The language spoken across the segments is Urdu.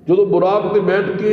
ਜਦੋਂ ਬੁਰਾਕ ਤੇ ਬੈਠ ਕੇ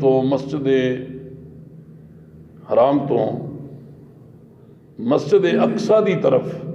ਤੋਂ ਮਸਜਿਦ ਹਰਾਮ ਤੋਂ ਮਸਜਿਦ ਅਕਸਾ ਦੀ ਤਰਫ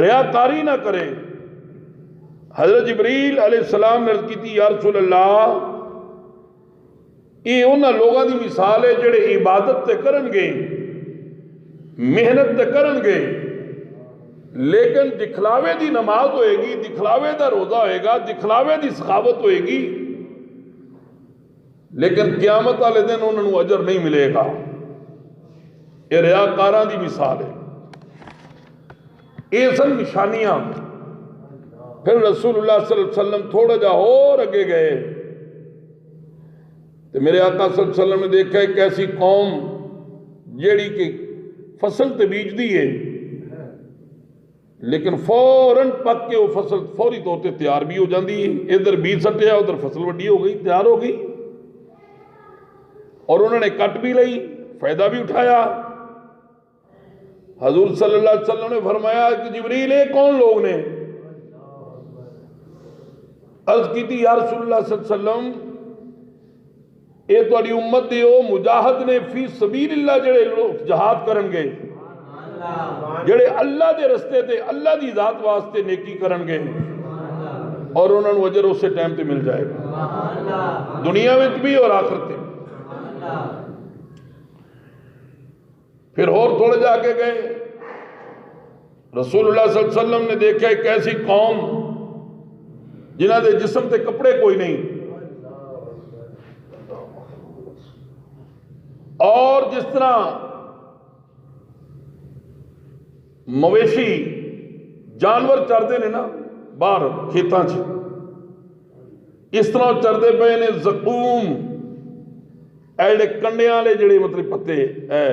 ریاکاری نہ کرے۔ حضرت جبریل علیہ السلام نے عرض کی تھی یا رسول اللہ یہ انہاں لوگاں دی مثال ہے جڑے عبادت تے کرن گے، محنت تے کرن گے، لیکن دکھلاوے دی نماز ہوئے گی، دکھلاوے دا روزہ ہوئے گا، دکھلاوے دی سخاوت ہوئے گی، لیکن قیامت والے دن انہوں نے اجر نہیں ملے گا۔ یہ ریاکاراں دی مثال ہے۔ یہ سن نشانیاں۔ پھر رسول اللہ صلی اللہ علیہ وسلم تھوڑا جا اور اگے گئے تو میرے آقا صلی اللہ علیہ وسلم نے دیکھا ایک ایسی قوم جیڑی کہ فصل تے بیج دی ہے لیکن فوراً پک کے وہ فصل فوری طور تے تیار بھی ہو جاندی ہے، ادھر بیج سٹیا ادھر فصل وڈی ہو گئی، تیار ہو گئی، اور انہوں نے کٹ بھی لئی، فائدہ بھی اٹھایا۔ حضور صلی اللہ علیہ وسلم نے فرمایا کہ جبریل یہ کون لوگ نے؟ عرض کی تھی یا رسول اللہ صلی اللہ علیہ وسلم اے تہاڈی امت دے او مجاہد نے فی سبیل اللہ جڑے لوگ جہاد کرن گے، جڑے اللہ دے رستے تے اللہ دی ذات واسطے نیکی کرن گے، اور انہوں نے اجر اسے ٹائم تے مل جائے گا، دنیا میں بھی اور آخرت میں۔ پھر اور تھوڑے جا کے گئے، رسول اللہ صلی اللہ علیہ وسلم نے دیکھا ایک ایسی قوم جنہاں دے جسم تے کپڑے کوئی نہیں، اور جس طرح مویشی جانور چردے نے نا باہر کھیتاں چ، اس طرح چردے پے نے زقوم، ایڑے کنڈیاں والے جڑے مطلب پتے اے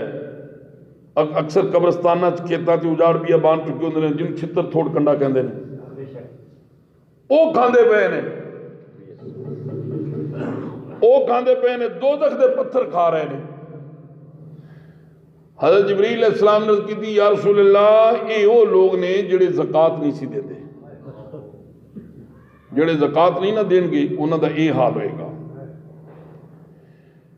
اکثر قبرستانہ کھیتاں چ اجاڑ بھی بان چکے ہوندے نے جن چھتر تھوڑ کنڈا کہندے نے، وہ کھاندے پے نے، وہ کھاندے پے نے، دوزخ دے پتھر کھا رہے نے۔ حضرت جبریل علیہ السلام نے کی تھی یا رسول اللہ یہ وہ لوگ نے جڑے زکوٰۃ نہیں سی دیندے، جڑے زکوٰۃ نہیں نہ دین گے انہاں دا یہ حال ہوئے گا۔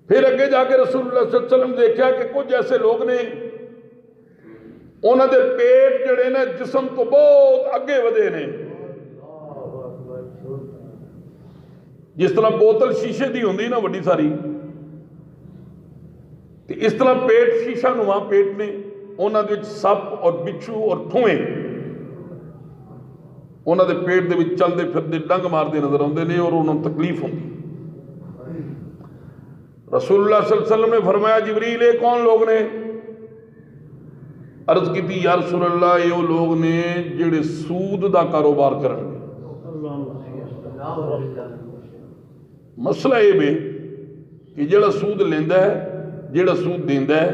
پھر اگے جا کے رسول اللہ صلی اللہ علیہ وسلم دیکھا کہ کچھ ایسے لوگ نے انہاں دے پیٹ جڑے نے جسم تو بہت اگے ودے نے، جس طرح بوتل شیشے دی ہوندی نا وڈی ساری، اس طرح پیٹ شیشہ نما پیٹ نے، انہاں دے سپ اور بچھو اور ٹھوئیں انہاں دے پیٹ دے وچ چلدے پھردے ڈنگ ماردے نظر آندے نے، اور انہاں نوں تکلیف ہوندی۔ رسول اللہ صلی اللہ علیہ وسلم نے فرمایا جبریل یہ کون لوگ نے؟ عرض کی تھی یا رسول اللہ یہ وہ لوگ نے جڑے سود دا کاروبار کرن گے۔ مسئلہ یہ بھی کہ جڑا سود لیندا ہے، جڑا سود دیندا ہے،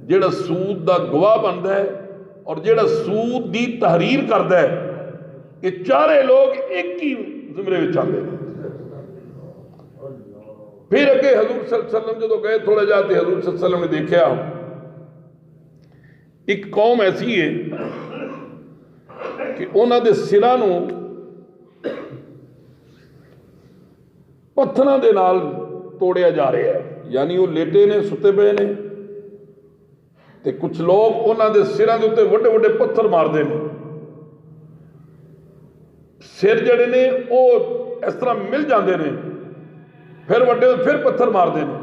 جڑا سود دا گواہ بندا ہے، اور جڑا سود دی تحریر کردا ہے، یہ چارے لوگ ایک ہی زمرے وچ آندے ہیں۔ پھر اگے حضور صلی اللہ علیہ وسلم جدو گئے تھوڑا جاتے حضور صلی اللہ علیہ وسلم نے دیکھا ایک قوم ایسی ہے کہ انہاں دے سراں نوں پتھراں دے نال توڑیا جا رہا ہے، یعنی وہ لیٹے نے ستے پے نے تے کچھ لوگ انہاں دے سراں دے اوتے وڈے وڈے پتھر مار دے نے، سر جڑے نے وہ اس طرح مل جاندے نے، پھر وڈے پھر پتھر مار دے نے۔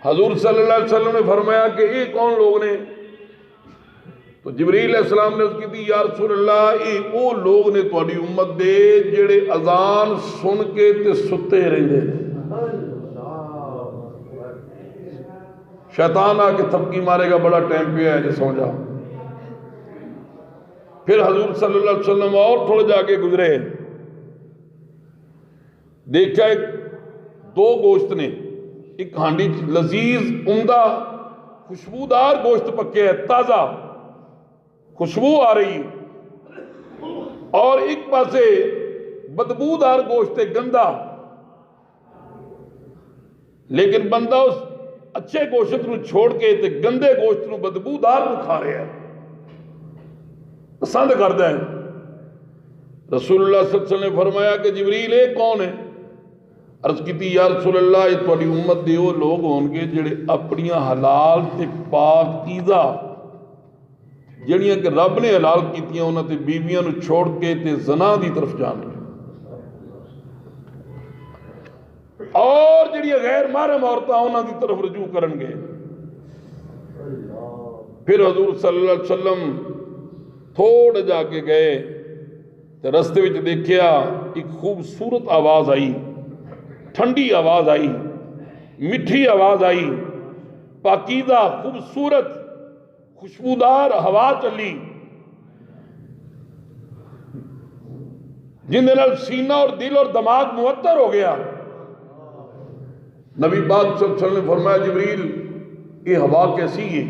حضور صلی اللہ علیہ وسلم نے فرمایا کہ یہ کون لوگ نے؟ تو جبریل علیہ السلام نے اس کی تھی یا رسول اللہ یہ وہ لوگ نے تہاڈی امت دے جڑے اذان سن کے تے ستے رہندے نے، شیطان آ کے تھپکی مارے گا بڑا ٹائم پہ ہے جو سو جا۔ پھر حضور صلی اللہ علیہ وسلم اور تھوڑے جا کے گزرے، دیکھا ایک دو گوشت نے، ایک ہانڈی لذیذ عمدہ خوشبودار گوشت پکے ہے، تازہ خوشبو آ رہی، اور ایک پاسے بدبودار گوشت ہے گندا، لیکن بندہ اس اچھے گوشت نو چھوڑ کے تے گندے گوشت نو بدبودار نو کھا رہا ہے، پسند کرتا ہے۔ رسول اللہ صلی اللہ علیہ وسلم نے فرمایا کہ جبریل یہ کون ہے؟ عرض کی تھی یا رسول اللہ یہ تہاڈی امت دے وہ لوگ ہون گے جڑے اپنی حلال تے پاک چیزاں جڑیاں کہ رب نے حلال کیتیاں انہاں تے بیویاں نو چھوڑ کے تے زنا دی طرف جان گے، اور جڑیاں غیر محرم عورتاں انہاں دی طرف رجوع کرن گے۔ پھر حضور صلی اللہ علیہ وسلم تھوڑے جا کے گئے تے رستے وچ دیکھیا ایک خوبصورت آواز آئی، ٹھنڈی آواز آئی، میٹھی آواز آئی، پاکیزہ خوبصورت خوشبودار ہوا چلی، جن دے نال سینہ اور دل اور دماغ معطر ہو گیا۔ نبی پاک صلی اللہ علیہ وسلم نے فرمایا جبریل یہ ہوا کیسی ہے؟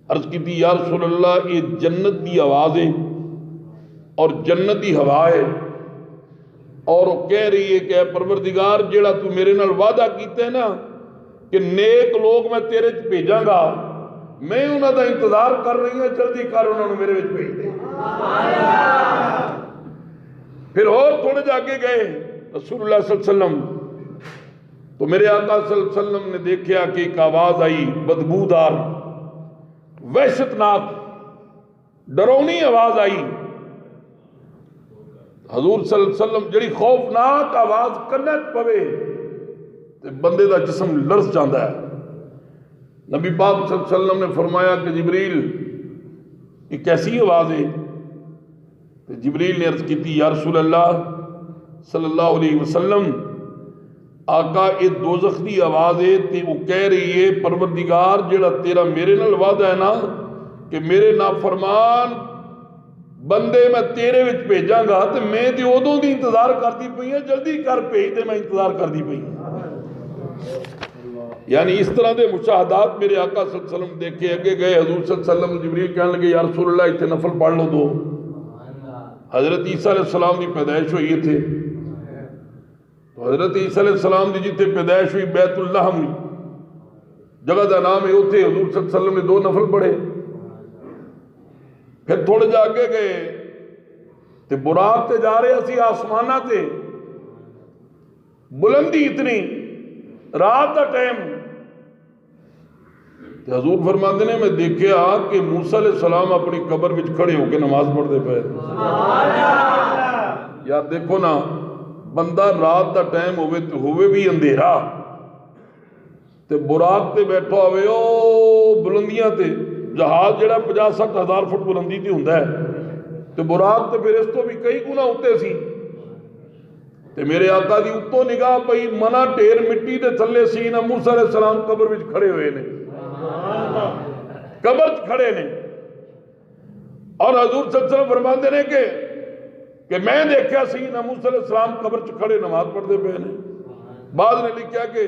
عرض کی تھی یا رسول اللہ یہ جنت دی آواز ہے اور جنت دی ہوا ہے، اور وہ کہہ رہی ہے کہ اے پروردگار جیڑا تو میرے نال وعدہ کیتے ہیں نا کہ نیک لوگ میں تیرے چ بھیجاں گا، میں انہاں دا انتظار کر رہی ہوں، جلدی کر انہوں نے میرے وچ بھیج دے۔ پھر اور تھوڑے جا کے گئے رسول اللہ صلی اللہ علیہ وسلم، تو میرے آقا صلی اللہ علیہ وسلم نے دیکھا کہ ایک آواز آئی بدبودار، وحشتناک، ڈرونی آواز آئی۔ حضور صلی اللہ علیہ وسلم جڑی خوفناک آواز کنت پوے تے بندے دا جسم لرز جاندہ ہے۔ نبی پاک صلی اللہ علیہ وسلم نے فرمایا کہ جبریل یہ کیسی آواز ہے؟ تو جبریل نے عرض کی تھی یا رسول اللہ صلی اللہ علیہ وسلم آقا یہ دوزخ دی آواز ہے تے وہ کہہ رہی ہے پروردگار جڑا تیرا میرے نال وعدہ ہے نا کہ میرے نافرمان بندے میں تیرے وچ بھیجاں گا تے میں تے ادوں دی انتظار کرتی پئی ہیں، جلدی کر بھیج تے میں انتظار کرتی پئی ہیں۔ یعنی اس طرح دے مشاہدات میرے آقا صلی اللہ علیہ وسلم دیکھے۔ اگے گئے حضور صلی اللہ علیہ وسلم جبریل کہنے لگے یا رسول اللہ اتنے نفل پڑھ لو دو۔ حضرت عیسیٰ علیہ السلام دی پیدائش ہوئی تھے، تو حضرت عیسیٰ علیہ السلام دی جتے پیدائش ہوئی بیت اللہ ہوئی، جگہ دا نام ہے اتھے حضور صلی اللہ علیہ وسلم نے 2 نفل پڑھے۔ پھر تھوڑے جا کے گئے تے براق تے جا رہے اسی آسمانہ تے، بلندی اتنی، رات دا ٹائم، تے حضور فرماندے نے میں دیکھیا کہ موسیٰ علیہ السلام اپنی قبر وچ کھڑے ہو کے نماز پڑھ دے پے۔ یار دیکھو نا بندہ رات دا ٹائم ہوئے بھی اندھیرا تے براق تے بیٹھا ہوئے او بلندیاں تے، جہاز جڑا 50-60 ہزار فٹ بلندی تے ہوندا ہے تے براق تے پھر اس تو بھی کئی گنا اتے سی، تے میرے آقا دی اتوں نگاہ پئی منا ڈھیر مٹی دے تھلے سی نا موسیٰ علیہ السلام قبر وچ کھڑے ہوئے نے، قبر وچ کھڑے نے، اور حضور صلی اللہ علیہ وسلم فرماندے نے کہ میں دیکھا سی نا موسیٰ علیہ السلام قبر چ کھڑے نماز پڑھتے پے نے۔ بعض نے لکھا کہ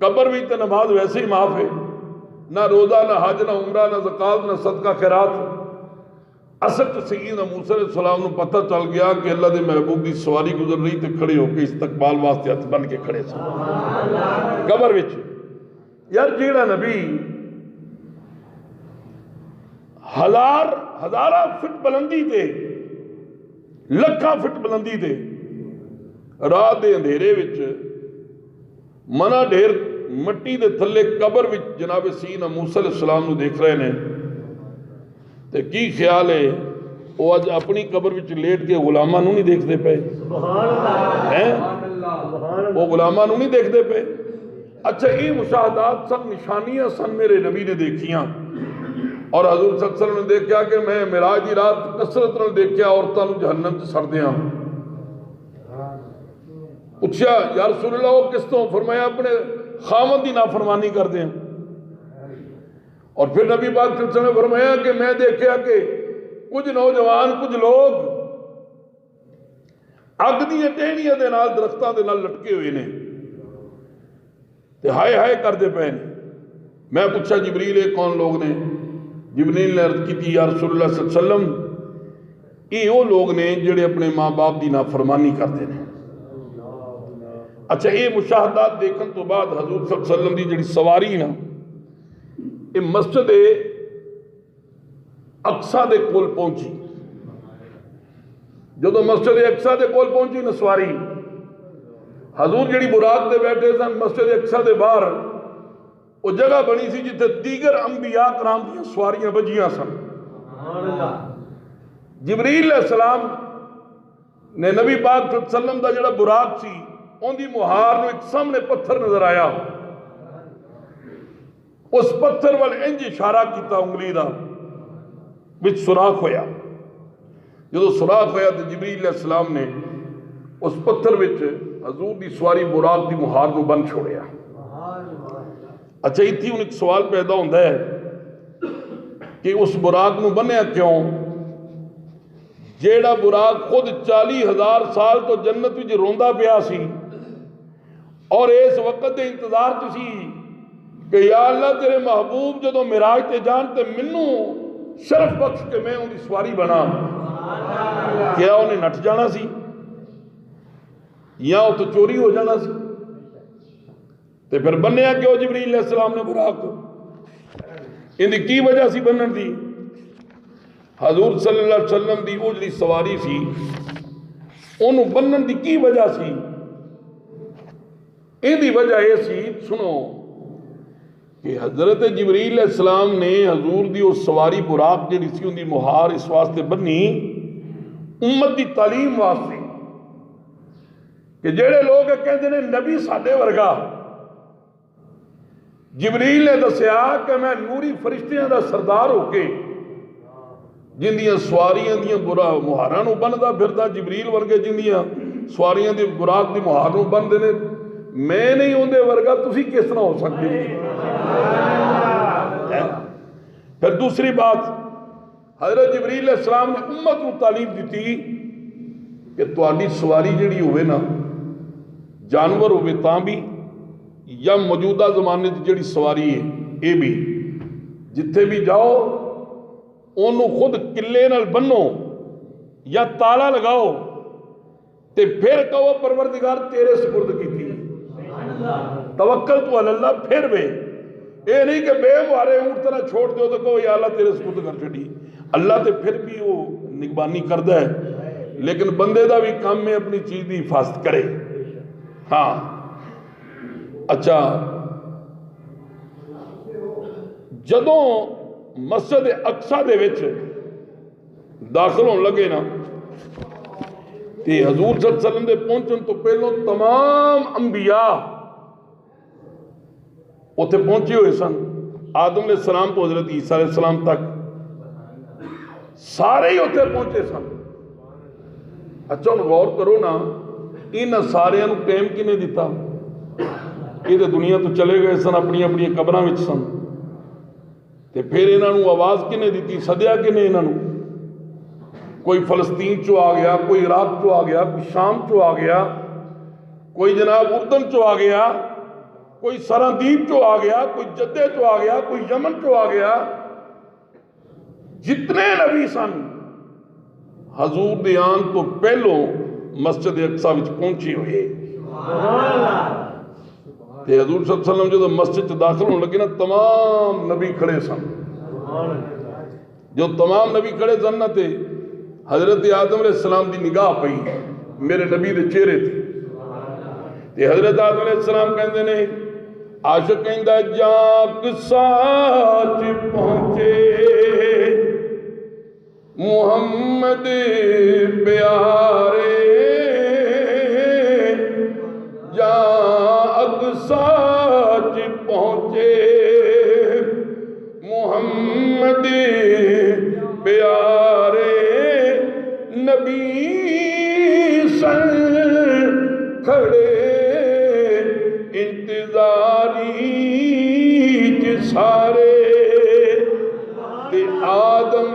قبر بھی تے نماز ویسے ہی معاف ہے، نہ روزہ نہ حج نہ عمرہ نہ زکات نہ صدقہ خیرات۔ اصل سیدنا موسیٰ علیہ السلام نے پتہ چل گیا کہ اللہ دے محبوب دی سواری گزر رہی تے کھڑے ہو کے استقبال واسطے ہاتھ بن کے کھڑے سن قبر وچ۔ یار جیڑا نبی ہزارہ فٹ بلندی تے لکھاں فٹ بلندی تے رات دے اندھیرے وچ منا ڈھیر مٹی دے تھلے قبر وچ جناب سیدنا موسیٰ علیہ السلام نو دیکھ رہے نے، تے کی خیال ہے وہ اج اپنی قبر وچ لیٹ کے غلاماں نو نہیں دیکھتے پے؟ وہ غلاماں نو نہیں دیکھتے پے؟ اچھا یہ مشاہدات سب نشانیاں سن میرے نبی نے دیکھیاں، اور حضور صلی اللہ علیہ وسلم نے دیکھا کہ میں معراج دی رات کثرت نال دیکھیا عورتاں نو جہنم چ سڑدیاں۔ پوچھا یا رسول اللہ وہ کس طرح؟ فرمایا اپنے خاوند دی نافرمانی کر دیں۔ اور پھر نبی پاک صلی اللہ علیہ وسلم نے فرمایا کہ میں دیکھا کہ کچھ نوجوان کچھ لوگ اگ دیاں ٹہنیاں دے نال درختاں دے نال لٹکے ہوئے نے تے ہائے ہائے کردے پے نے۔ میں پوچھا جبریل یہ کون لوگ نے؟ جبریل نے عرض کی تھی یا رسول اللہ صلی اللہ علیہ وسلم یہ وہ لوگ نے جڑے اپنے ماں باپ دی نافرمانی کرتے ہیں۔ اچھا یہ مشاہدات دیکھن تو بعد حضور صلی اللہ علیہ وسلم دی جڑی سواری نا یہ مسجد اقصیٰ دے کول پہنچی۔ جدو مسجد اقصیٰ دے کول پہنچی نا سواری، حضور جڑی براق دے بیٹھے سن مسجد اقصیٰ دے باہر وہ جگہ بنی سی جتنے دیگر انبیاء کرام کی سواریاں بجیاں سن۔ جبریل علیہ السلام نے نبی پاک صلی اللہ علیہ وسلم دا جڑا براق سی ان دی مہار نو ایک سامنے پتھر نظر آیا، اس پتھر وال انج اشارہ کیتا انگلی دا وچ سوراخ ہویا۔ جدو سوراخ ہویا تو جبریل علیہ السلام نے اس پتھر وچ حضور دی سواری براق دی مہار نو بن چھوڑیا۔ اچھا اتنی ان ایک سوال پیدا ہوتا ہے کہ اس براق نو بنیا کیوں؟ جیڑا براق خود 40,000 سال تو جنت وچ روندا پیا سی اور اس وقت دے انتظار چ سی کہ یا اللہ تیرے محبوب جدو معراج تے جان تے منو شرف بخش کے میں ان دی سواری بنا، کیا انہیں نٹ جانا سی یا وہ تو چوری ہو جانا سی؟ تے پھر بنیا کیوں جبریل علیہ السلام نے براق کو؟ ان دی کی وجہ سی بنن دی؟ حضور صلی اللہ علیہ وسلم دی وہ جڑی سواری سی انہوں بنن دی کی وجہ سی؟ ان دی وجہ یہ سی، سنو، کہ حضرت جبریل علیہ السلام نے حضور دی وہ سواری براق جڑی سی ان دی مہار اس واسطے بنی امت دی تعلیم واسطے کہ جڑے لوگ کہتے ہیں نبی ساڈے ورگا، جبریل نے دسیا کہ میں نوری فرشتیاں دا سردار ہو کے جن دیاں سواریاں دیاں برا مہاراں نو بندا پھردا، جبریل ورگے جن دیاں سواریاں دی براق دی مہار نو بندے نے، میں نہیں ہوندے ورگا، تسی کس طرح ہو سکتے؟ پھر دوسری بات، حضرت جبریل علیہ السلام نے امت کو تعلیم دیتی کہ تہاڈی سواری جڑی ہوئے نا جانور ہوئے تاں بھی یا موجودہ زمانے کی جڑی سواری ہے یہ بھی جتھے بھی جاؤ انہوں خود قلعے نال بنو یا تالا لگاؤ تے پھر کہو پروردگار تیرے سپرد کی تھی، توکل تو اللہ، پھر وے اے نہیں کہ بے مہارے اونٹ طرح چھوڑ دیو تو کہو یا اللہ تیرے سپرد کر چھڑی، اللہ تے پھر بھی وہ نگبانی کردہ ہے، لیکن بندے دا بھی کام میں اپنی چیز دی حفاظت کرے۔ ہاں اچھا، جدوں مسجد اقصی دے وچ داخل ہون لگے نا تے حضور صلی اللہ علیہ وسلم دے پہنچن تو پہلوں تمام انبیاء اتنے پہنچے ہوئے سن، آدم علیہ السلام تو حضرت عیسیٰ علیہ السلام تک سارے ہی اتنے پہنچے سن۔ اچھا ہن غور کرو نا، ان سارے نو ٹائم کنے دیتا؟ یہ تو دنیا تو چلے گئے سن، اپنی اپنی قبراں وچ سن، تے پھر انہاں نو آواز کنے دیتی، سدیا کنے انہاں نو؟ کوئی فلسطین چو آ گیا، کوئی عراق چو آ گیا، کوئی شام چو آ گیا، کوئی جناب اردن چو آ گیا، کوئی سرندیب چو آ گیا، کوئی جدے چو آ گیا، کوئی یمن چو آ گیا، جتنے نبی سن حضور دیان تو پہلو مسجد اقصی وچ پہنچے ہوئے۔ تے حضور صلی اللہ علیہ وسلم جو مسجد داخل ہونے لگے نا تمام نبی کھڑے سن، جو تمام نبی کھڑے سن نا تے حضرت آدم علیہ السلام دی نگاہ پئی میرے نبی دے چہرے تھے تے حضرت آدم علیہ السلام کہندے نے عاشق کہندا جاک ساتھ پہنچے محمد پیارے، جا اقصی پہنچے محمد پیارے، نبی سن کھڑے انتظاری سارے، تے آدم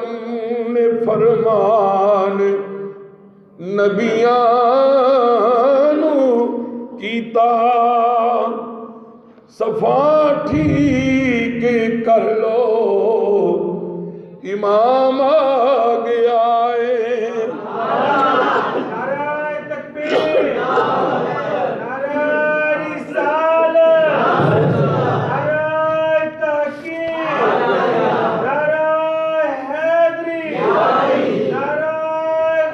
نے فرمان نبیانو کیتا، صفا ٹھیک کر لو امام آ گیا ہے۔ نعرہ تکبیر، نعرہ رسالت، نعرہ تحقیق، نعرہ حیدری، نعرہ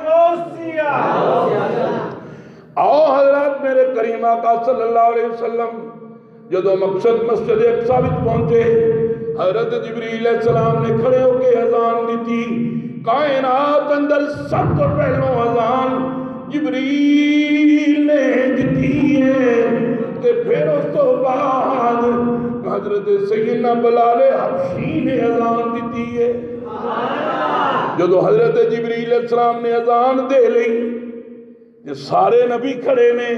غوثیہ۔ آؤ حضرات، میرے کریم آقا صلی اللہ علیہ وسلم جدو مقصد مسجد اقصی وچ پہنچے حضرت جبریل علیہ السلام نے کھڑے ہو کے اذان دیتی. کائنات اندر سب تو پہلو اذان جبریل نے دیتی ہے کہ پھر اس تو بعد حضرت سیدنا بلال حبشی نے اذان دیتی ہے. جدو حضرت جبریل علیہ السلام نے اذان دے لئی کہ سارے نبی کھڑے نے.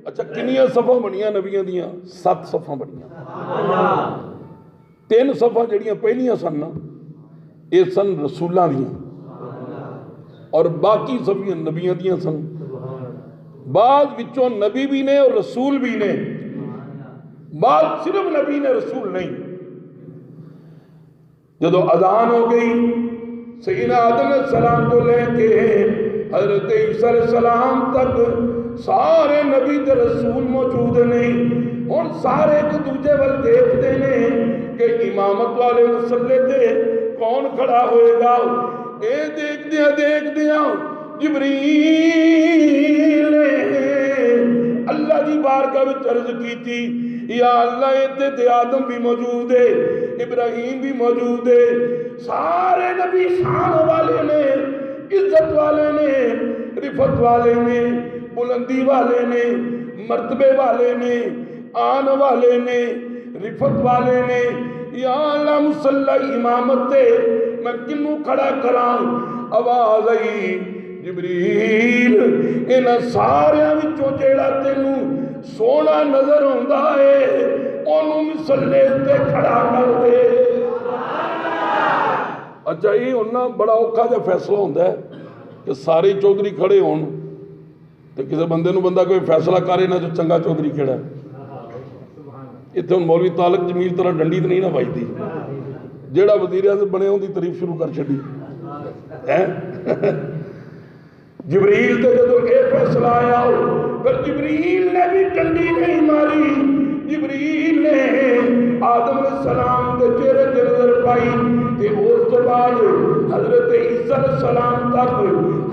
اچھا کنیاں صفاں بنیاں نبیاں دیاں؟ 7 صفاں بنیاں. 3 صفاں جڑیاں پہلیاں سن یہ سن رسولاں دیاں اور باقی صفیاں نبیاں دیاں سن. بعض وچوں نبی بھی نے اور رسول بھی نے، بعض صرف نبی نے رسول نہیں. جدو اذان ہو گئی سیدنا آدم علیہ السلام تو لے کے حضرت عیسیٰ علیہ السلام تک سارے نبی تے رسول موجود نہیں. ہن سارے ایک دوجے ول دیکھتے ہیں کہ امامت والے مصلے تے کون کھڑا ہوئے گا. اے دیکھدیاں جبریل نے اللہ دی بارگاہ وچ عرض کیتی یا اللہ ایتھے تے آدم بھی موجود ہے، ابراہیم بھی موجود ہے، سارے نبی شان والے نے، عزت والے نے، رفت والے نے، بلندی والے نے، مرتبے والے نے، آن والے نے، رفت والے نے. یا اللہ مصلی امامت تے میں کنوں کھڑا کراں؟ آواز آئی جبریل انہاں ساریاں وچوں جیڑا تینوں سونا نظر ہوندا ہے اونوں مصلی تے کھڑا کر دے. اچھا یہ ہونا بڑا اوکھا جا فیصلہ ہوندا ہے کہ سارے چودھری کھڑے ہون تو کسی بندے نو بندہ کوئی فیصلہ کرے نہ جو چنگا چودھری کھڑا ہے. اتنے ہوں مولوی طارق جمیل طرح ڈنڈی تو نہیں نہ بجتی، جیڑا وزیر اعظم بنے ان کی تعریف شروع کر چڑی. جبریل تے جدو اے فیصلہ آیا پھر جبریل نے بھی ڈنڈی نہیں ماری. جبریل نے آدم علیہ السلام کے چہرے تے نظر پائی تے اس تو بعد حضرت عیسیٰ علیہ السلام تک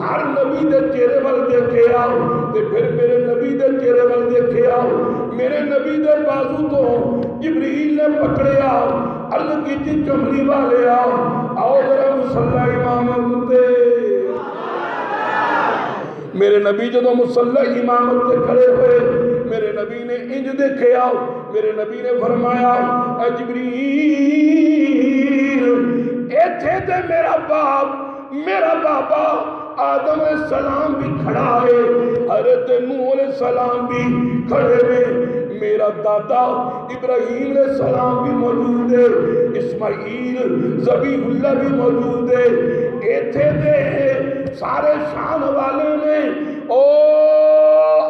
ہر نبی دے چہرے وال دیکھے آؤ تے پھر میرے نبی دے چہرے وال دیکھے آؤ. میرے نبی دے بازو تو جبریل نے پکڑے آؤ عرض کیتی کملی والے آؤ ذرا مصلی امامت تے. میرے نبی جدو مصلی امامت تے کھڑے ہوئے میرے نبی نے انج دیکھے آؤ. میرے نبی نے فرمایا اے جبریل ایتھے تے میرا باپ میرا بابا آدم علیہ السلام بھی کھڑا ہے، حضرت نوح علیہ السلام بھی کھڑے ہیں، میرا دادا ابراہیم علیہ السلام بھی موجود ہے، اسماعیل ذبیح اللہ بھی موجود ہے. ایتھے دے سارے شان والے نے او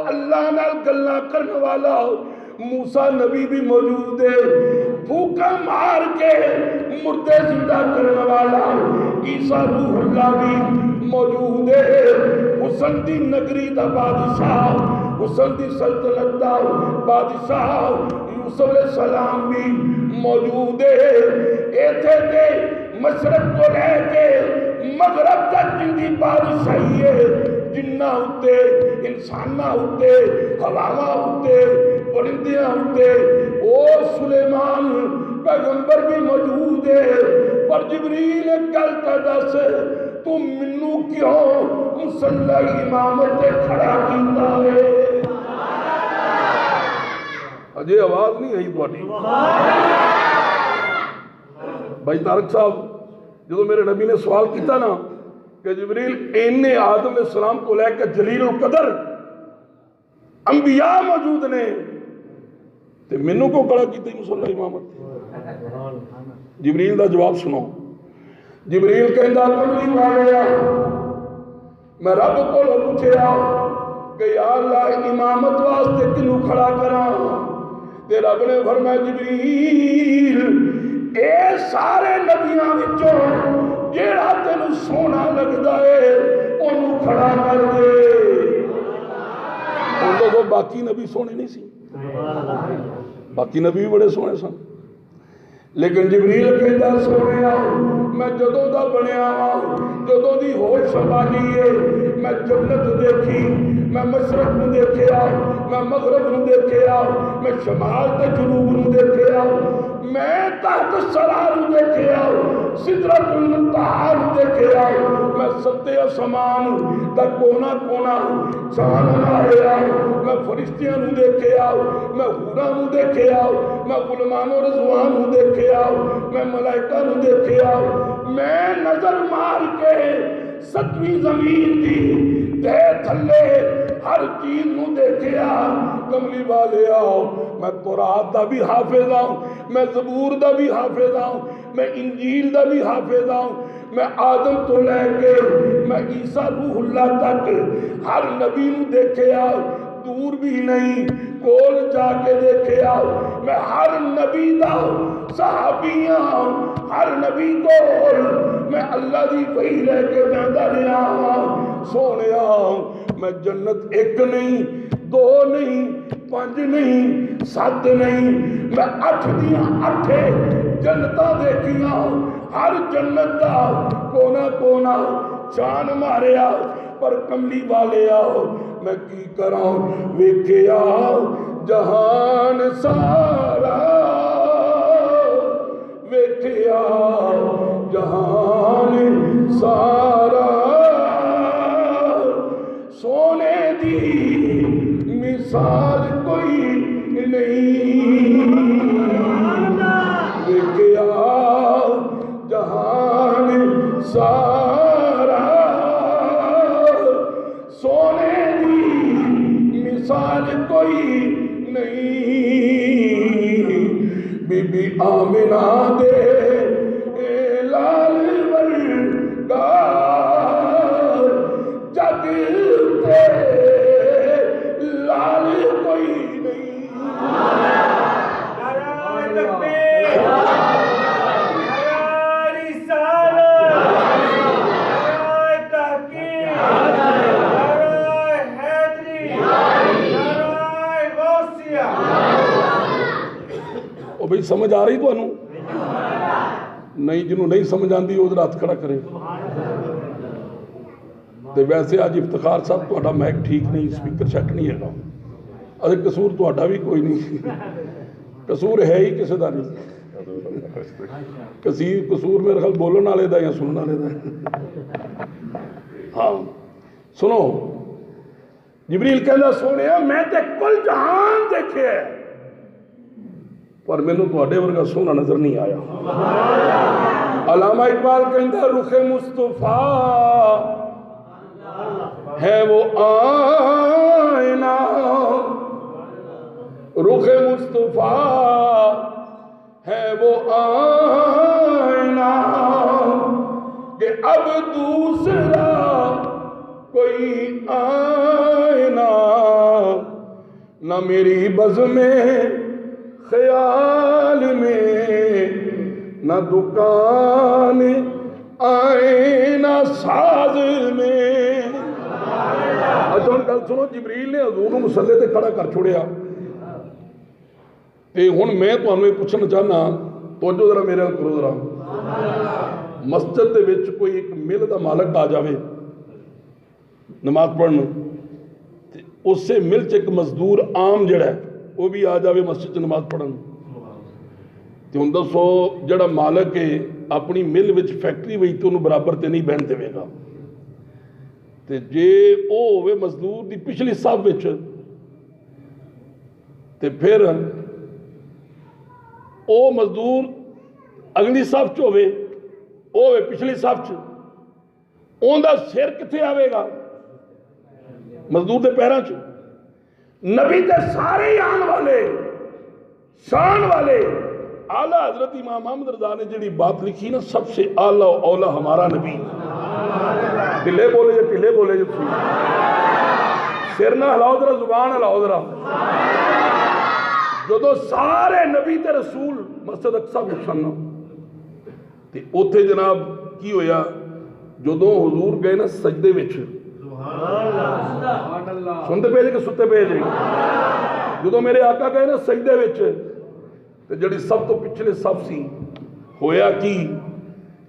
اللہ نال گلاں کرن والا موسیٰ نبی بھی موجود ہے، پھوکا مار کے مردے زندہ کرنے والا عیسیٰ روح اللہ بھی موجود ہے. حسن دی نگری دا بادشاہ، حسن دی سلطنت دا بادشاہ یوسف علیہ السلام بھی موجود ہے. ایتھے دے مشرق کو لے کے مغرب تک جن دی بادشاہی ہے، جنہ ہوتے انسانہ ہوتے ہواواں ہوتے پرندیاں ہوتے او سلیمان پیغمبر بھی موجود ہے. پر جبریل گل تے دس تو منو کیوں مصلی امامت تے کھڑا کیتا ہے؟ اجے آواز نہیں آئی تہاڈی بھائی طارق صاحب. جدو میرے نبی نے سوال کیتا نا کہ جبریل اینے آدم علیہ السلام کو لے کے جلیل القدر انبیاء موجود نے تے منو کو کھڑا کیتا ہی مصلی امامت. جبریل دا جواب سنو. جبریل کہندا کملی والے میں رب کو پوچھیا کہ یا اللہ امامت واسطے کنوں کھڑا کراں تے رب نے فرمایا جبریل اے سارے نبیاں وچوں جیڑا تینوں سونا لگدا ہے اونوں کھڑا کر دے. تو باقی نبی سونے نہیں سی، باقی نبی بھی بڑے سونے سن، لیکن جبریل کہتا سونے میں جدوں دا بنیا ہاں جدوں دی ہوش سنبھالی ہے میں جنت دیکھی میں مشرق نو دیکھیا میں مغرب نو دیکھیا میں شمال تے جنوب نو دیکھیا میں تحت الثری نو دیکھیا سدرۃ المنتہا نو دیکھیا میں ستے آسمان دا کونا کونا چان ماریا میں فرشتیاں نو دیکھیا میں حوراں نو دیکھیا میں غلامان و رضوان نو دیکھیا میں ملائکہ نو دیکھیا میں نظر مار کے ستویں زمین دی تے تھلے ہر چیز نو دیکھیا کملی والے آؤ میں تورات دا بھی حافظ ہوں میں زبور دا بھی حافظ ہوں میں انجیل دا بھی حافظ ہوں میں آدم تو لے کے میں عیسیٰ روح اللہ تک ہر نبی نو دیکھیا دور بھی نہیں کول جا کے دیکھیا میں ہر نبی دا صحابیاں ہر نبی کول میں اللہ دی وحی لے کے جاندا رہا ہاں سونیا میں جنت ایک نہیں دو نہیں پانچ نہیں سات نہیں میں 8 دیاں 8 جنتاں دیکھیاں ہر جنت دا کونا کونا چان ماریا پر کملی والے آؤ میں کی کراں ویکھیا جہان سارا ویکھیا جہان سارا سونے دی مثال کوئی نہیں ویکھیا جہان سارا سونے دی مثال کوئی نہیں بی بی آمنہ دے لال ورگا جگ تے لال کوئی نہیں نعرہ تکبیر نعرہ رسالت نعرہ تحقیق نعرہ حیدری نعرہ غوثیہ او بھئی سمجھ آ رہی تو انہوں نہیں جنہوں نہیں سمجھ آن دی وہ ہاتھ کھڑا کرے تے ویسے آج افتخار صاحب تو میک ٹھیک نہیں سپیکر چیک نہیں ہے گا ادھے قصور تو بھی کوئی نہیں قصور ہے ہی کسی دا نہیں قصور میرے خیال بولن والے دا یا سنن والے دا ہاں سنو جبریل کہنا سونے میں تے کل جہان دیکھے پر مینوں تواڈے ورگا سونا نظر نہیں آیا علامہ اقبال کہندا رخ مصطفیٰ ہے وہ آئینہ رخ مصطفیٰ ہے وہ آئینہ کہ اب دوسرا کوئی آئینہ نہ میری بزم خیال میں نہ دکان آئینہ ساز میں اچھا ان کل سنو جبریل نے حضور مسلح تے کھڑا کر چھوڑیا تے ہن میں تو انہوں پوچھنا چاہنا توجہ ذرا میرے کرو ذرا مسجد دے وچ کوئی ایک مل دا مالک آ جاوے نماز پڑھن تے اس سے مل چ ایک مزدور عام جڑا ہے وہ بھی آ جاوے مسجد چ نماز پڑھن تے ہن دسو جڑا مالک ہے اپنی مل وچ فیکٹری وچ تے انہوں برابر تے نہیں بہن دے گا تے جے او ہوئے مزدور دی پچھلی صف وچ تے پھر او مزدور اگلی صف چ ہوئے او ہوئے پچھلی صف چ اون دا سر کتھے آوے گا مزدور دے پیراں چ نبی تے سارے ہی آن والے شان والے اعلیٰ حضرت امام احمد رضا نے جڑی بات لکھی نا سب سے اعلیٰ و اولا ہمارا نبی ٹلے بولے جو ٹلے بولے جو تھی سر نہ ہلاؤ ذرا زبان ہلاؤ ذرا جدو سارے نبی تے رسول مسجد اقصی پہنچن تے اوتھے جناب کی ہویا جدو حضور گئے نا سجدے وچ سنتے پہ جے کہ ستے پہ جے جدو میرے آقا گئے نا سجدے وچ تے جڑی سب تو پچھلے سب سی ہویا کی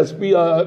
SP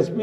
SP